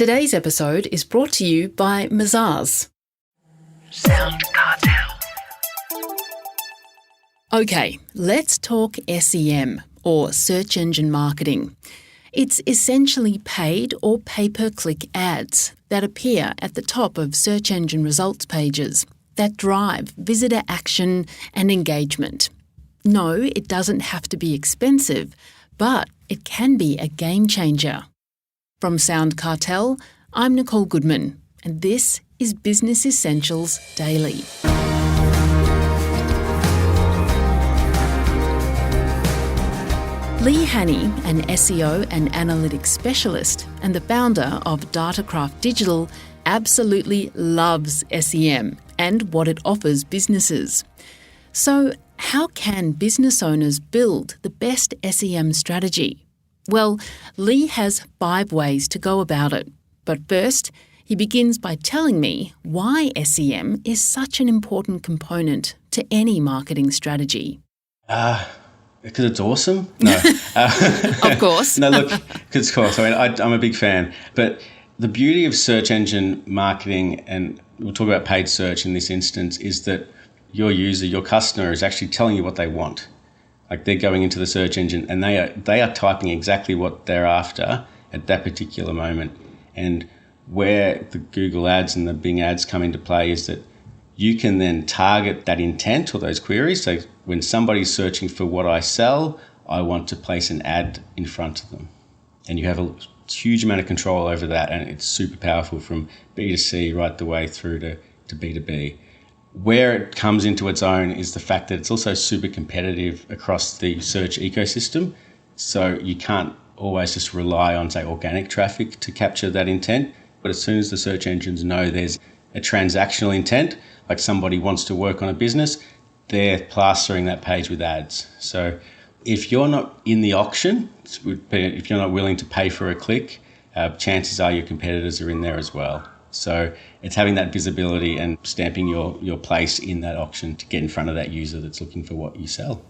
Today's episode is brought to you by Mazars. SoundCartel. Okay, let's talk SEM, or search engine marketing. It's essentially paid or pay-per-click ads that appear at the top of search engine results pages that drive visitor action and engagement. No, it doesn't have to be expensive, but it can be a game changer. From SoundCartel, I'm Nicole Goodman, and this is Business Essentials Daily. Leigh Hanney, an SEO and Analytics Specialist and the founder of DataCraft Digital, absolutely loves SEM and what it offers businesses. So, how can business owners build the best SEM strategy? Well, Leigh has 5 ways to go about it. But first, he begins by telling me why SEM is such an important component to any marketing strategy. Because it's awesome? No. Of course. No, look, because it's cool. I mean, I'm a big fan. But the beauty of search engine marketing, and we'll talk about paid search in this instance, is that your user, your customer, is actually telling you what they want. Like, they're going into the search engine and they are typing exactly what they're after at that particular moment. And where the Google ads and the Bing ads come into play is that you can then target that intent or those queries. So when somebody's searching for what I sell, I want to place an ad in front of them. And you have a huge amount of control over that, and it's super powerful from B2C right the way through to B2B. Where it comes into its own is the fact that it's also super competitive across the search ecosystem. So you can't always just rely on, say, organic traffic to capture that intent. But as soon as the search engines know there's a transactional intent, like somebody wants to work on a business, they're plastering that page with ads. So if you're not in the auction, if you're not willing to pay for a click, chances are your competitors are in there as well. So it's having that visibility and stamping your place in that auction to get in front of that user that's looking for what you sell.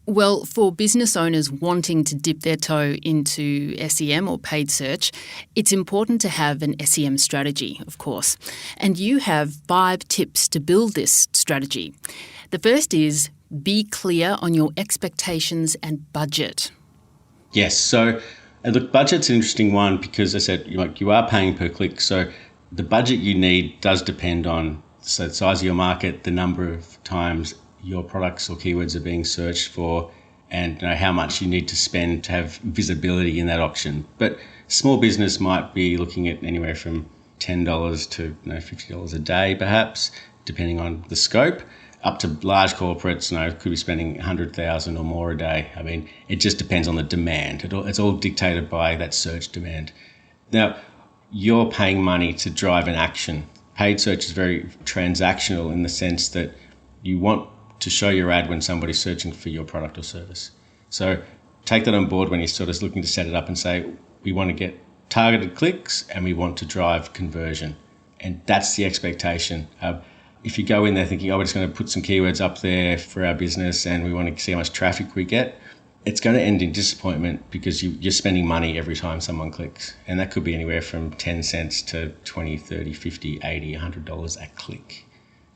Well, for business owners wanting to dip their toe into SEM or paid search, it's important to have an SEM strategy, of course. And you have 5 tips to build this strategy. The first is be clear on your expectations and budget. Yes. So, look, budget's an interesting one because, as I said, you are paying per click. So the budget you need does depend on the size of your market, the number of times your products or keywords are being searched for, and how much you need to spend to have visibility in that auction. But small business might be looking at anywhere from $10 to $50 a day, perhaps, depending on the scope, up to large corporates, could be spending $100,000 or more a day. I mean, it just depends on the demand. It's all dictated by that search demand. Now, you're paying money to drive an action. Paid search is very transactional in the sense that you want to show your ad when somebody's searching for your product or service. So take that on board when you're sort of looking to set it up and say, we want to get targeted clicks and we want to drive conversion. And that's the expectation. If you go in there thinking, we're just going to put some keywords up there for our business and we want to see how much traffic we get, it's going to end in disappointment because you're spending money every time someone clicks. And that could be anywhere from 10 cents to 20, 30, 50, 80, $100 a click,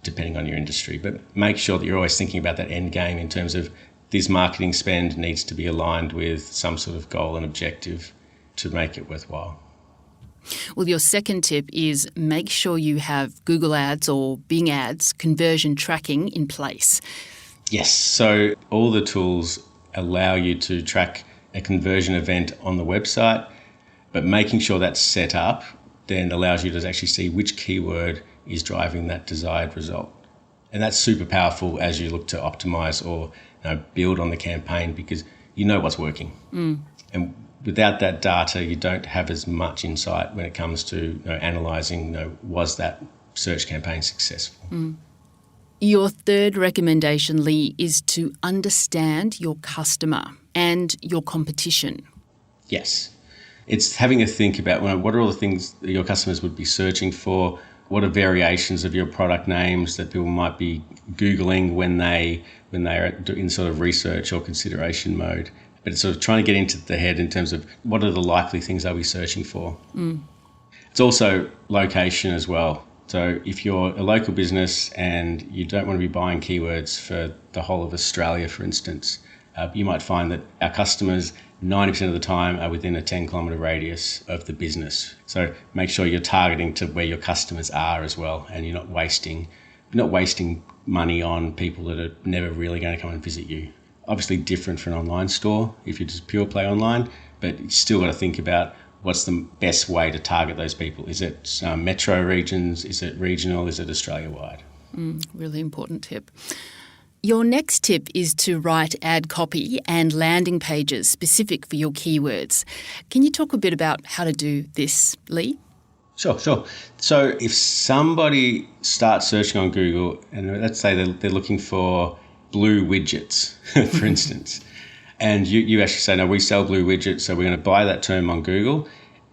depending on your industry. But make sure that you're always thinking about that end game in terms of this marketing spend needs to be aligned with some sort of goal and objective to make it worthwhile. Well, your second tip is make sure you have Google Ads or Bing Ads conversion tracking in place. Yes. So all the tools allow you to track a conversion event on the website, but making sure that's set up then allows you to actually see which keyword is driving that desired result. And that's super powerful as you look to optimize or build on the campaign because you know what's working. And without that data, you don't have as much insight when it comes to analysing, was that search campaign successful? Your third recommendation, Leigh, is to understand your customer and your competition. Yes. It's having a think about what are all the things that your customers would be searching for. What are variations of your product names that people might be Googling when they are in sort of research or consideration mode? But it's sort of trying to get into the head in terms of what are the likely things are we searching for. It's also location as well. So if you're a local business and you don't want to be buying keywords for the whole of Australia, for instance, you might find that our customers 90% of the time are within a 10-kilometre radius of the business. So make sure you're targeting to where your customers are as well, and you're not wasting money on people that are never really going to come and visit you. Obviously different for an online store if you're just pure play online, but you still got to think about what's the best way to target those people. Is it metro regions? Is it regional? Is it Australia-wide? Really important tip. Your next tip is to write ad copy and landing pages specific for your keywords. Can you talk a bit about how to do this, Leigh? Sure. So if somebody starts searching on Google, and let's say they're looking for blue widgets, for instance, and you actually say, no, we sell blue widgets, so we're going to buy that term on Google,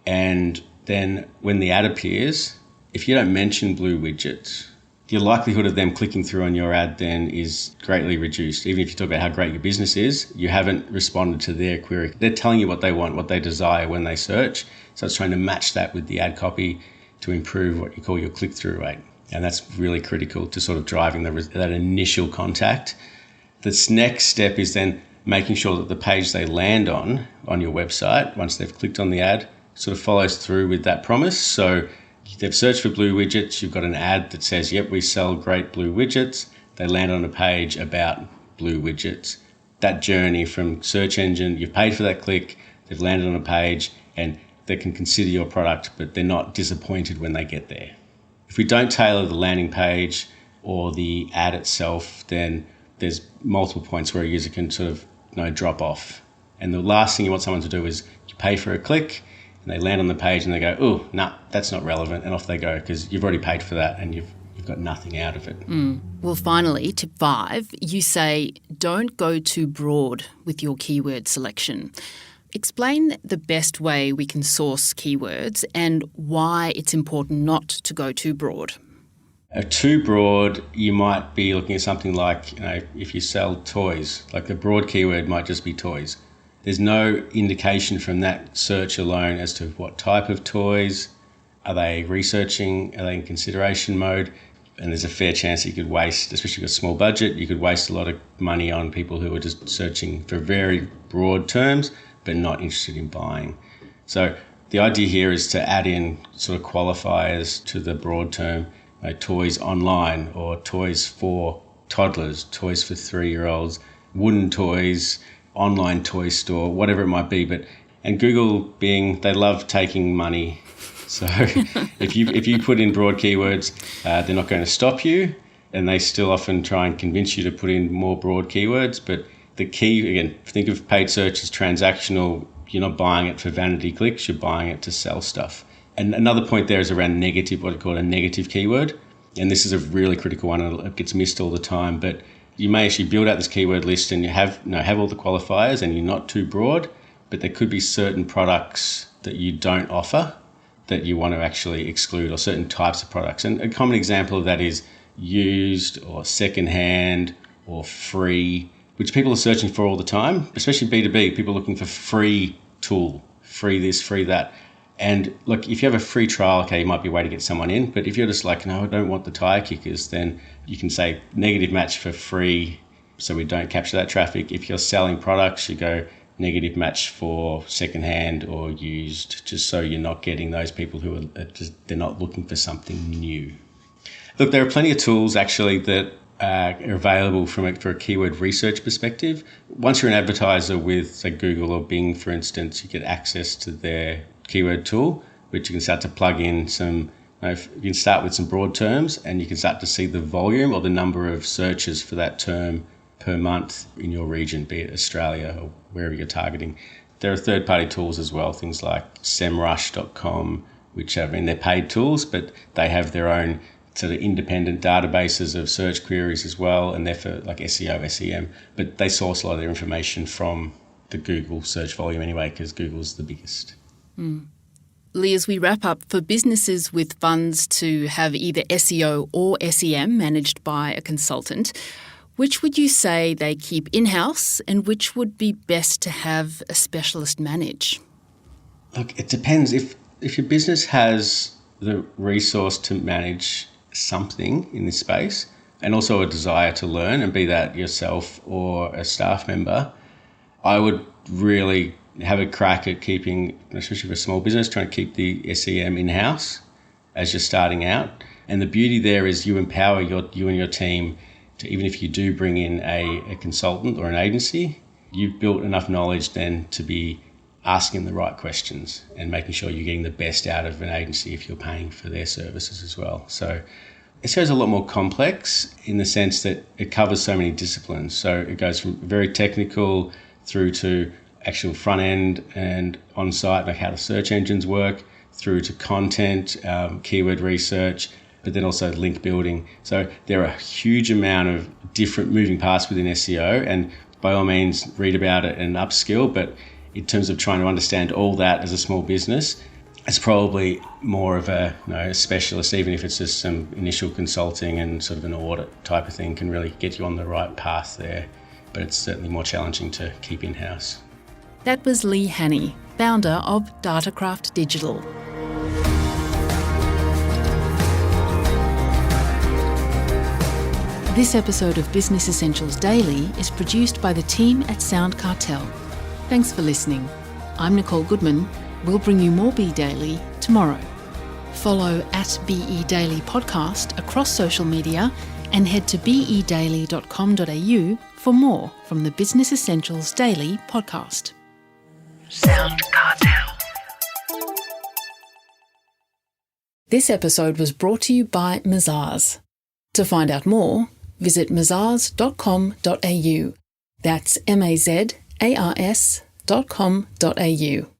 and then when the ad appears, if you don't mention blue widgets, your likelihood of them clicking through on your ad then is greatly reduced. Even if you talk about how great your business is, you haven't responded to their query. They're telling you what they want, what they desire when they search. So it's trying to match that with the ad copy to improve what you call your click-through rate. And that's really critical to sort of driving that initial contact. This next step is then making sure that the page they land on your website, once they've clicked on the ad, sort of follows through with that promise. So they've searched for blue widgets, you've got an ad that says, yep, we sell great blue widgets. They land on a page about blue widgets. That journey from search engine, you've paid for that click, they've landed on a page, and they can consider your product, but they're not disappointed when they get there. If we don't tailor the landing page or the ad itself, then there's multiple points where a user can sort of drop off. And the last thing you want someone to do is you pay for a click, and they land on the page and they go, oh, nah, that's not relevant, and off they go because you've already paid for that and you've got nothing out of it. Well, finally, tip 5, you say don't go too broad with your keyword selection. Explain the best way we can source keywords and why it's important not to go too broad. Too broad, you might be looking at something like, if you sell toys, like the broad keyword might just be toys. There's no indication from that search alone as to what type of toys. Are they researching? Are they in consideration mode? And there's a fair chance you could waste, especially with a small budget, you could waste a lot of money on people who are just searching for very broad terms but not interested in buying. So the idea here is to add in sort of qualifiers to the broad term, toys online or toys for toddlers, toys for 3-year-olds, wooden toys, online toy store, whatever it might be. And Google being, they love taking money. So if you put in broad keywords, they're not going to stop you, and they still often try and convince you to put in more broad keywords. But the key, again, think of paid search as transactional. You're not buying it for vanity clicks, you're buying it to sell stuff. And another point there is around negative, what I call a negative keyword. And this is a really critical one, and it gets missed all the time. But you may actually build out this keyword list and you have all the qualifiers and you're not too broad, but there could be certain products that you don't offer that you want to actually exclude, or certain types of products. And a common example of that is used or secondhand or free, which people are searching for all the time, especially B2B, people looking for free tool, free this, free that. And look, if you have a free trial, okay, you might be a way to get someone in. But if you're just like, no, I don't want the tire kickers, then you can say negative match for free, so we don't capture that traffic. If you're selling products, you go negative match for secondhand or used, just so you're not getting those people who are just, they're not looking for something new. Look, there are plenty of tools actually that are available for a keyword research perspective. Once you're an advertiser with, say, Google or Bing, for instance, you get access to their keyword tool, which you can start to plug in some, you can start with some broad terms and you can start to see the volume or the number of searches for that term per month in your region, be it Australia or wherever you're targeting. There are third-party tools as well, things like semrush.com, which they're paid tools, but they have their own sort of independent databases of search queries as well, and they're for like SEO, SEM, but they source a lot of their information from the Google search volume anyway, because Google's the biggest. Leigh, as we wrap up, for businesses with funds to have either SEO or SEM managed by a consultant, Which would you say they keep in-house and which would be best to have a specialist manage? Look, it depends. If your business has the resource to manage something in this space and also a desire to learn, and be that yourself or a staff member, I would really have a crack at keeping, especially for a small business, trying to keep the SEM in-house as you're starting out. And the beauty there is you empower you and your team to, even if you do bring in a consultant or an agency, you've built enough knowledge then to be asking the right questions and making sure you're getting the best out of an agency if you're paying for their services as well. So SEO is a lot more complex in the sense that it covers so many disciplines. So it goes from very technical through to actual front end and on-site, like how the search engines work, through to content, keyword research, but then also link building. So there are a huge amount of different moving parts within SEO, and by all means read about it and upskill, but in terms of trying to understand all that as a small business, it's probably more of a specialist, even if it's just some initial consulting and sort of an audit type of thing can really get you on the right path there. But it's certainly more challenging to keep in-house. That was Leigh Hanney, founder of DataCraft Digital. This episode of Business Essentials Daily is produced by the team at SoundCartel. Thanks for listening. I'm Nicole Goodman. We'll bring you more Be Daily tomorrow. Follow @BE Daily Podcast across social media and head to bedaily.com.au for more from the Business Essentials Daily podcast. SoundCartel. This episode was brought to you by Mazars. To find out more, visit mazars.com.au. That's mazars.com.au.